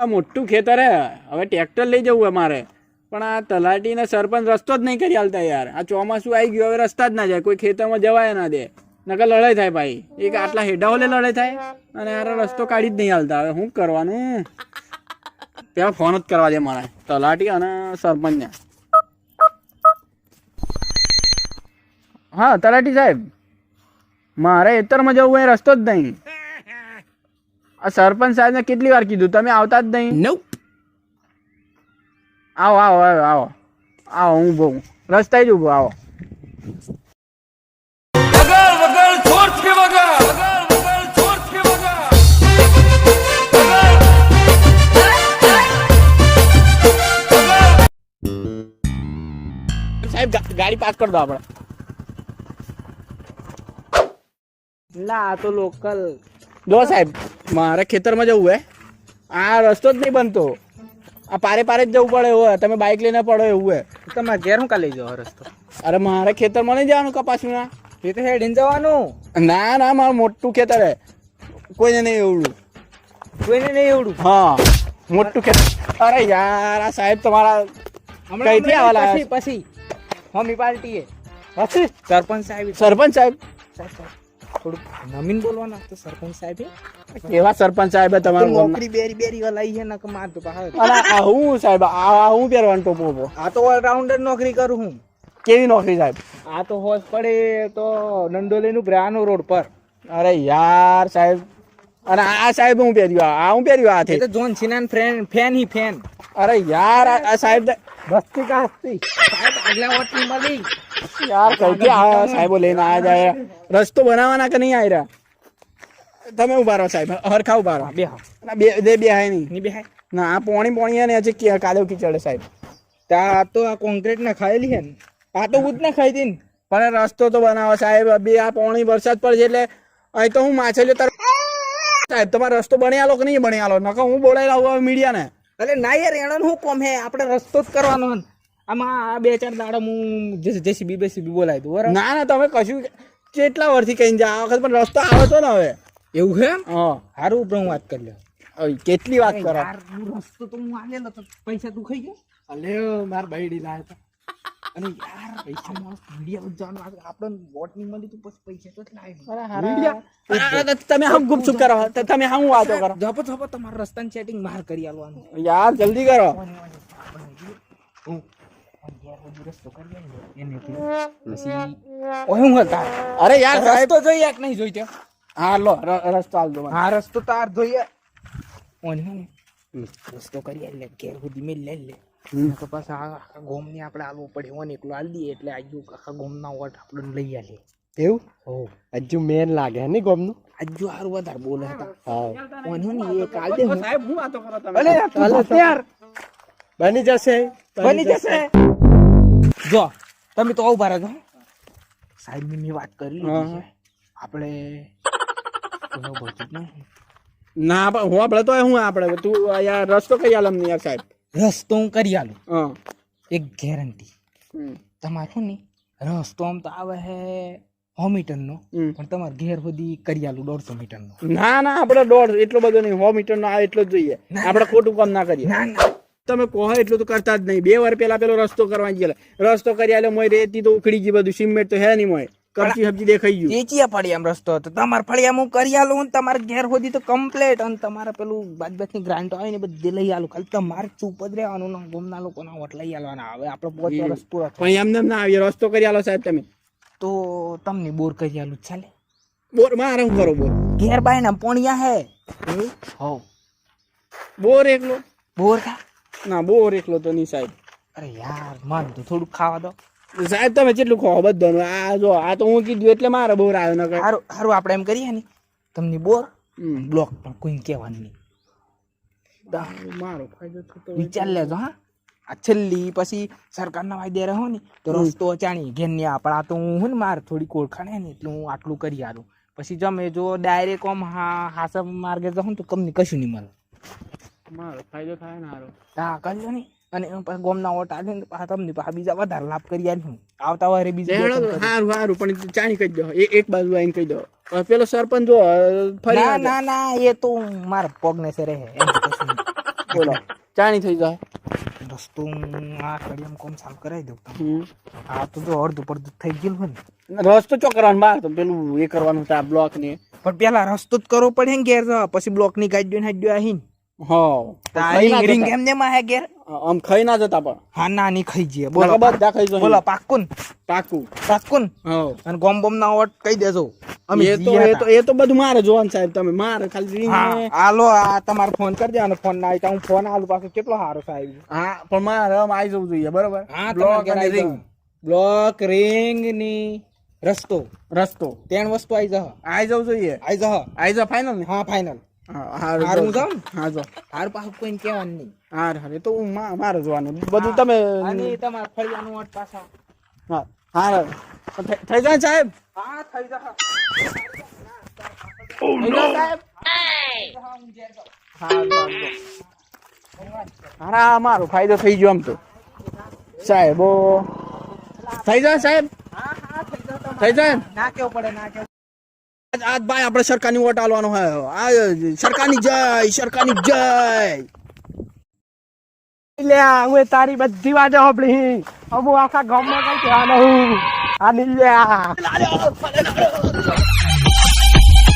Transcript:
આ મોટું ખેતર હે, હવે ટ્રેક્ટર લઈ જવું અમારે, પણ આ તલાટી ને સરપંચ રસ્તો જ નહીં કરી આલતા યાર. આ ચોમાસું આવી ગયું, હવે રસ્તા જ ના જાય, કોઈ ખેતરમાં જવાય ના દે, નકર લડાઈ થાય ભાઈ. એક આટલા હેડા ઓલે લડાઈ થાય અને યાર રસ્તો કાઢી જ નહીં હાલતા. હવે શું કરવાનું? ત્યાં ફોન જ કરવા દે મારે તલાટી અને સરપંચ ને. હા તલાટી સાહેબ, મારે એતરમાં જવું એ રસ્તો જ નહીં. આ સરપંચ સાહેબ ને કેટલી વાર કીધું, તમે આવતા જ નહીં. આવો આવો આવો આવો આવો, હું બહુ રસ્તા જ ઉભો. આવો સાહેબ, ગાડી પાસ કરી દો આપણે. ના આ તો લોકલ. જો સાહેબ, મારે ખેતરમાં જવું હે, આ રસ્તો જ નહીં બનતો, આ પારે પારે જ જવું પડે એવું હે. તમે બાઇક લઈને પડો એવું હે. તમારે ઘેર હું કા લઈ જાવ રસ્તો? અરે મારે ખેતરમાં નહીં જવાનું કપાસમાં. એ તો હેડીને જવાનું. ના ના, મારું મોટું ખેતર હે, કોઈને નહીં એવડું. કોઈને નહીં એવડું? હા મોટું ખેતર. અરે યાર આ સાહેબ તમારા કઈથી આવેલા? પછી હોમી પાર્ટી એ પછી સરપંચ સાહેબ. સરપંચ સાહેબ થોડું નમીન બોલવાના તો સરપંચ સાહેબ કેવા સરપંચ સાહેબ તમારું? નોકરી બેરી બેરી વાલાઈ છે નક માર તો પાહે. અરે આ હું સાહેબ, આ હું પહેરવાનું ટોપો? આ તો ઓલરાઉન્ડર નોકરી કરું હું. કેવી નોકરી સાહેબ? આ તો હોશ પડે તો નંદોલી નું બ્રાનો રોડ પર. અરે યાર સાહેબ, અને આ સાહેબ હું પહેર્યું? આ હું પહેર્યું? આ એ તો જોન સિનાન ફેન હી ફેન. અરે યાર આ સાહેબ બસ્તી કા હસ્તી સાહેબ આગલા વોટની મળી. યાર કઈથી આ સાહેબો લઈને આવ્યા જાય? રસ્તો બનાવવાના કે નહીં આવ્યા? તમે ઉભા રહો સાહેબ, હરખા ઉભા રહો. બે હા બે હાય નહીં. ની બે હાય ના, આ પોણી હે ને હજી કાદવ કીચડે સાહેબ. તા તો આ કોન્ક્રીટ ના ખાયેલી હે ને, આ તો ઉત ના ખાઈ હતી ને. પણ રસ્તો તો બનાવો સાહેબ. બે આ પોણી વરસાદ પડશે એટલે અહીં તો હું માછલીઓ સાહેબ, તમારો રસ્તો બની આલો કે નહીં બની આલો? નકર હું બોલાવી લાવું મીડિયા ને. અરે ના યાર, એનો શું કોમ હે, આપણે રસ્તો જ કરવાનો હે. આમાં આ 2-4 દાડા હું જેસીબી બોલાવી દઉં બરાબર? ના ના, તમે કશું કેટલા વર્ષથી કઈ જાય, આ વખત પણ રસ્તો આવે તો ને હવે. એવું હે? હા સારું ઉપર હું વાત કરી લે. કેટલી વાત કરો? રસ્તો તો હું આલેલો તો પૈસા તું ખાઈ ગયો? અલે માર બૈડી લાય તો. અને યાર પૈસા મસ્ત મીડિયા જવાનું આપણે વોટ નહીં મળી તો પછી પૈસા તો અરે તમે હમ ગુપચુપ કરો, તમે હમ વાતો કરો. જપો તમારા રસ્તાની સેટિંગ બહાર કરી આલવાનું. યાર જલ્દી કરો. અરે યાર સાહેબ રસ્તો જોઈએ કે નહીં જોઈતો? હા લો રસ્તો હાલ દો. હા રસ્તો તાર જોઈએ. રસ્તો કરી આલે ઘેર સુધી મેલ લઈ લે. તો પાછા આખા ગોમ ને આપણે આલવું પડે. ઓન એકલો આલ દઈએ એટલે આજુ આખા ગોમ ના વોટ આપણે લઈ આલે. એવું? હો હજુ મેન લાગે હે ને ગોમનું. આજુ હારું વધારે બોલે હતા. હા ઓન ને એ કાલ દે સાહેબ હું વાતો કરો તમે? અલે યાર બની જશે. જો તમે તો ઉભા રહેજો. સાહેબ ની મેં વાત કરી લીધી છે. આપણે ના હું આપણે તો હું આપણે તું યાર રસ્તો કઈ આલમ નહીં યાર સાહેબ. રસ્તો હું કરી આલું. હા એક ગેરંટી તમારું ને રસ્તો આમ તો આવે હે 100 મીટર નો, પણ તમારે ઘેર સુધી કરી આલું 150 મીટર નો. ના ના, આપણે 150 એટલો બધો નહીં, 100 મીટર નો આવે એટલો જ જોઈએ. આપણે ખોટું કામ ના કરીએ. ના ના તમે કહો એટલું તો કરતા જ નહીં. 2 વાર પેલો રસ્તો કરવા ગયેલા, રસ્તો કરી આલ્યો, મોય રેતી તો ઉખડી ગઈ, બધું સિમેન્ટ તો હે નહીં, મોય કપચી સબ્જી દેખાઈ ગયું. ચેચિયા ફળિયામ રસ્તો હતો, તમારે ફળિયામ હું કરી આલું. તમારે ઘેર સુધી તો કમ્પ્લેટ. અને તમારે પેલું બાજની ગ્રાન્ટ આવે ને બધી લઈ આલું. ખાલી તમારે ચૂપ જ રહેવાનું ને ગોમના લોકોના વોટ લઈ આલવાના. હવે આપણે 5 વર્ષ પૂરા પણ એમને ના આવીએ. રસ્તો કરી આલો સાહેબ તમે. તો તમને બોર કરી આલું ચાલે? બોર મારે હું કરો? બોર ઘેર બાય ના પોણિયા હે. હો બોર એકલો? બોર ખા ના બોર એકલો તો નહીં સાહેબ. અરે યાર માન તો થોડું ખાવા દો સાહેબ. તમે કેટલું ખાવ બધાનું? આ જો આ તો હું કીધું એટલે મારે બોર આવ્યો. ન સારું સારું આપણે એમ કરીએ ને, તમને બોર બ્લોક પણ કોઈ કહેવાનું નહીં. મારો ફાયદો થતો વિચાર લેજો. હા આ છેલ્લી પછી સરકારના વાયદે રહો ને તો રસ્તો અચાણી ઘેર ને પણ આ તો હું ને મારે થોડી ઓળખાણ હે ને એટલે હું આટલું કરી આલું. પછી જમે જો ડાયરેક્ટ આમ હાસા માર્ગે જાઉં તો કંપની કશું નહીં મળે. મારો ફાયદો થાય ને હારો. હા કરજો ને. અને ગોમના ઓટ આવે ને તમને બીજા વધારે લાભ કરી આલ્યું. આવતા વારે બીજા સારું સારું પણ ચાણી કહી દો. એક બાજુ આવીને કહી દો. પેલો સરપંચ જો ફરી ના એ તો મારા પગ ને સરે હે. બોલો ચાણી થઈ જાય રસ્તો હું આ કડિયામાં કોમ ચાલુ કરાવી દઉં તમને. હમ. આ તો જો અડધું પડધું થઈ ગયું હોય ને. રસ્તો ચો કરવાનો બહાર તો પેલું એ કરવાનું હતા બ્લોક ને પણ પેલા રસ્તો જ કરવો પડે ને ઘેર તો. પછી બ્લોક ની ગાડીઓ ને હાડીઓ આહીને હા રિંગ એમ ને માં હે ઘેર. આમ ખાઈ ના જતા પણ હા નાની ખાઈ જઈએ. બોલો બધા ખાઈ જાય બોલો પાક્કુન પાકું પાક્કુન. હા અને ગોમ બોમ ના ઓટ કહી દેજો. અમે એ તો જીયા એ તા. તો એ તો બધું મારે જોવાનું સાહેબ તમે મારે ખાલી ring હા ને હાલો આ તમારો ફોન કરી દેવાનો. ફોન ના આવી તો હું ફોન આલું પાછો કેટલો સારો સાહેબ. હા પણ મારે આમ આવી જવું જોઈએ બરોબર હા બ્લોક અને ring બ્લોક રિંગ ની રસ્તો રસ્તો 3 વસ્તુ આવી જશે. આવી જવું જોઈએ આવી જાવ ફાઇનલ ને હા ફાઇનલ. હા હારું હારું હું જાઉં ને? હા જો હાર પાછું કોઈને કહેવાનું નહીં. હાર એ તો હું મારે જોવાનું બધું તમે અને તમારા ફળિયાનું ઓટ પાછા. હા હા થઈ જાય સાહેબ હા થઈ જશે. થઈ જાય સાહેબ હા મારો ફાયદો થઈ ગયો આમ તો સાહેબ થઈ જાય સાહેબ હા હા થઈ જશે. થઈ જાય ના કેવું પડે ના કેવું. આજ ભાઈ આપણે સરકારની વોટ આલવાનો હે આ સરકારની જય લે હું તારી બધી વાતો સાંભળી હું આખા ગામમાં કઈ કહેવાનો હું આ નિલ્યા